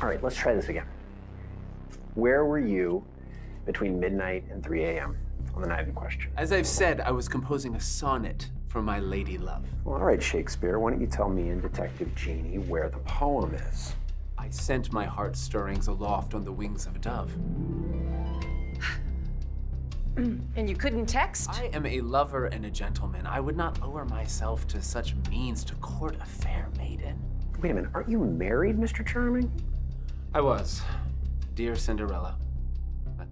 All right, let's try this again. Where were you between midnight and 3 a.m. on the night in question? As I've said, I was composing a sonnet for my lady love. Well, all right, Shakespeare, why don't you tell me and Detective Jeannie where the poem is? I sent my heart stirrings aloft on the wings of a dove. And you couldn't text? I am a lover and a gentleman. I would not lower myself to such means to court a fair maiden. Wait a minute, aren't you married, Mr. Charming? I was. Dear Cinderella. But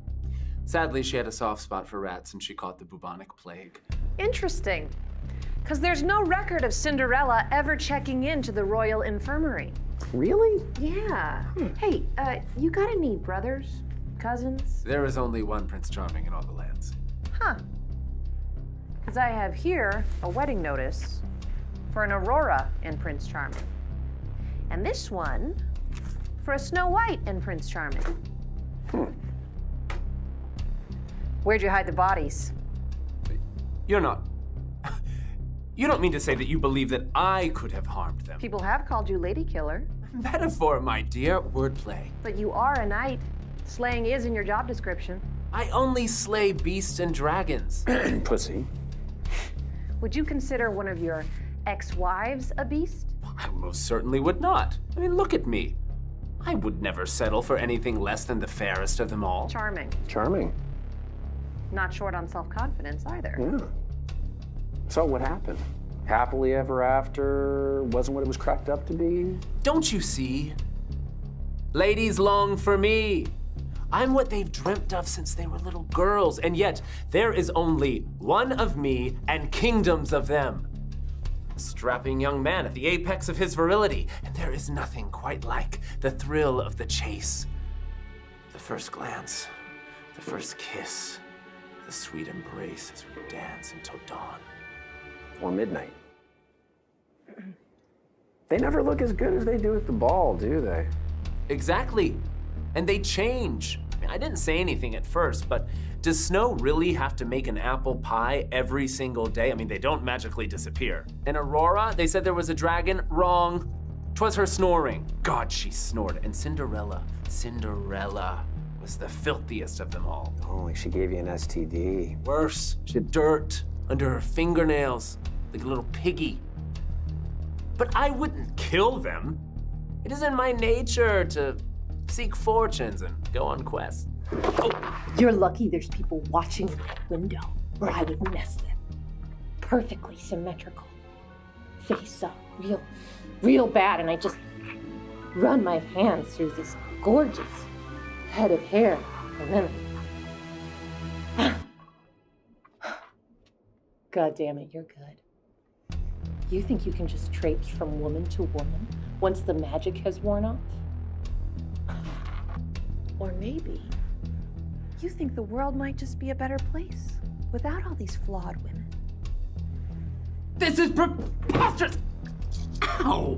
sadly, she had a soft spot for rats and she caught the bubonic plague. Interesting. Because there's no record of Cinderella ever checking into the Royal Infirmary. Really? Yeah. Hey, you got any brothers? Cousins? There is only one Prince Charming in all the lands. Huh. Because I have here a wedding notice for an Aurora and Prince Charming. And this one for a Snow White and Prince Charming. Where'd you hide the bodies? You're not... You don't mean to say that you believe that I could have harmed them? People have called you Lady Killer. Metaphor, my dear. Wordplay. But you are a knight. Slaying is in your job description. I only slay beasts and dragons. Pussy. Would you consider one of your ex-wives a beast? I most certainly would not. I mean, look at me. I would never settle for anything less than the fairest of them all. Charming. Charming. Not short on self-confidence either. Yeah. So what happened? Happily ever after wasn't what it was cracked up to be? Don't you see? Ladies long for me. I'm what they've dreamt of since they were little girls, and yet there is only one of me and kingdoms of them. A strapping young man at the apex of his virility, and there is nothing quite like the thrill of the chase. The first glance, the first kiss, the sweet embrace as we dance until dawn. Or midnight. They never look as good as they do at the ball, do they? Exactly. And they change. I mean, I didn't say anything at first, but does Snow really have to make an apple pie every single day? I mean, they don't magically disappear. In Aurora, they said there was a dragon. Wrong. 'Twas her snoring. God, she snored. And Cinderella was the filthiest of them all. Oh, like she gave you an STD. Worse, she had dirt under her fingernails, like a little piggy. But I wouldn't kill them. It is in my nature to seek fortunes and go on quests. Oh. You're lucky there's people watching the window, or I would nest them. Perfectly symmetrical. Face up, real bad, and I just run my hands through this gorgeous head of hair, and then... God damn it, you're good. You think you can just traipse from woman to woman once the magic has worn off? Or maybe you think the world might just be a better place without all these flawed women. This is preposterous! Ow!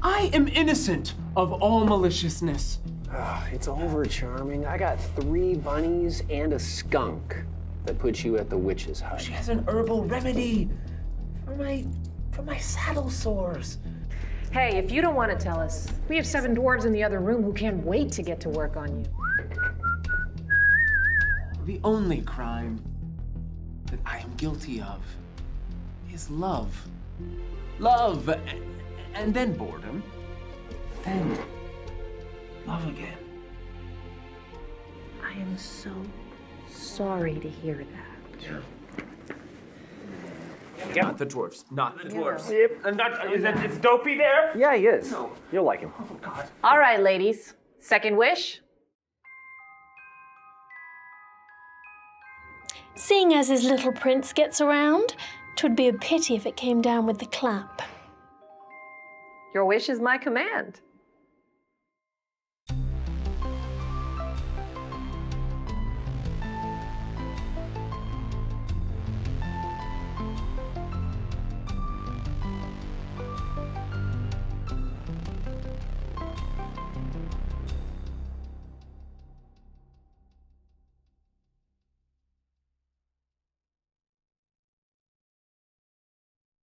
I am innocent of all maliciousness. It's over, Charming. I got 3 bunnies and a skunk that put you at the witch's hut. She has an herbal remedy for my saddle sores. Hey, if you don't want to tell us, we have 7 dwarves in the other room who can't wait to get to work on you. The only crime that I am guilty of is love. Love, and then boredom, then love again. I am so sorry to hear that. Yeah. Not the dwarves. Not the dwarves. Yep. Is Dopey there? Yeah, he is. No. You'll like him. Oh, God. All right, ladies. Second wish? Seeing as his little prince gets around, 'twould be a pity if it came down with the clap. Your wish is my command.